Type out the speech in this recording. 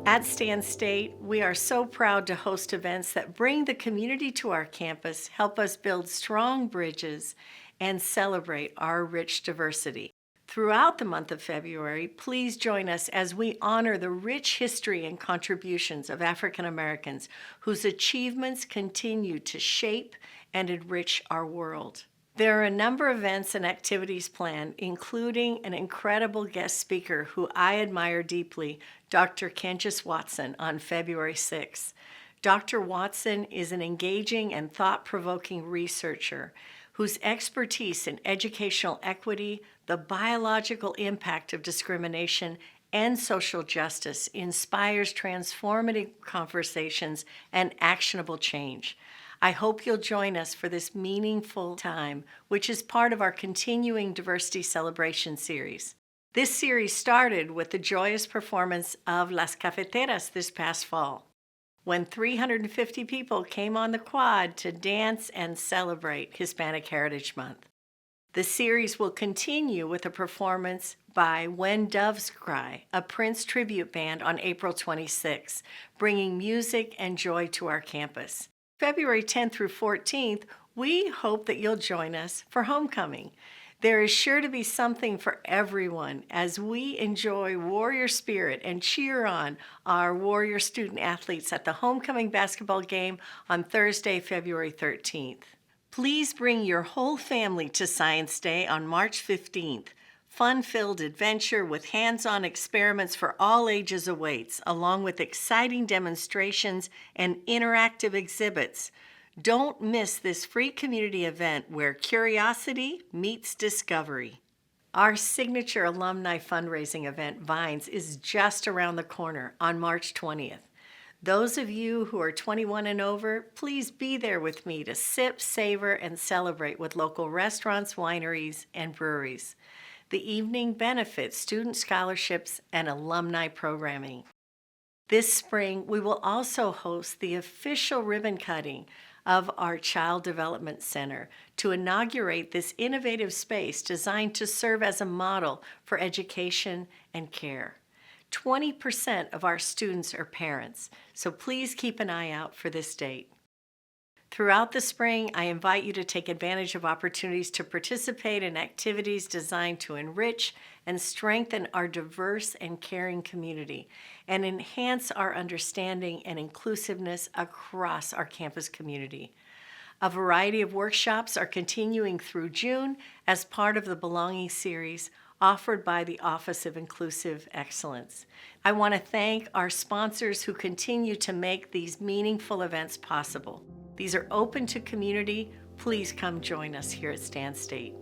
At Stan State, we are so proud to host events that bring the community to our campus, help us build strong bridges, and celebrate our rich diversity. Throughout the month of February, please join us as we honor the rich history and contributions of African Americans whose achievements continue to shape and enrich our world. There are a number of events and activities planned, including an incredible guest speaker who I admire deeply, Dr. Kenjus Watson, on February 6th. Dr. Watson is an engaging and thought-provoking researcher whose expertise in educational equity, the biological impact of discrimination, and social justice inspires transformative conversations and actionable change. I hope you'll join us for this meaningful time, which is part of our continuing Diversity Celebration series. This series started with the joyous performance of Las Cafeteras this past fall, when 350 people came on the quad to dance and celebrate Hispanic Heritage Month. The series will continue with a performance by When Doves Cry, a Prince tribute band, on April 26, bringing music and joy to our campus. February 10th through 14th, we hope that you'll join us for homecoming. There is sure to be something for everyone as we enjoy warrior spirit and cheer on our warrior student athletes at the homecoming basketball game on Thursday, February 13th. Please bring your whole family to Science Day on March 15th. Fun-filled adventure with hands-on experiments for all ages awaits, along with exciting demonstrations and interactive exhibits. Don't miss this free community event where curiosity meets discovery. Our signature alumni fundraising event, Vines, is just around the corner on March 20th. Those of you who are 21 and over, please be there with me to sip, savor, and celebrate with local restaurants, wineries, and breweries. The evening benefits student scholarships and alumni programming. This spring, we will also host the official ribbon cutting of our Child Development Center to inaugurate this innovative space designed to serve as a model for education and care. 20% of our students are parents, so please keep an eye out for this date. Throughout the spring, I invite you to take advantage of opportunities to participate in activities designed to enrich and strengthen our diverse and caring community and enhance our understanding and inclusiveness across our campus community. A variety of workshops are continuing through June as part of the Belonging series offered by the Office of Inclusive Excellence. I want to thank our sponsors who continue to make these meaningful events possible. These are open to community. Please come join us here at Stan State.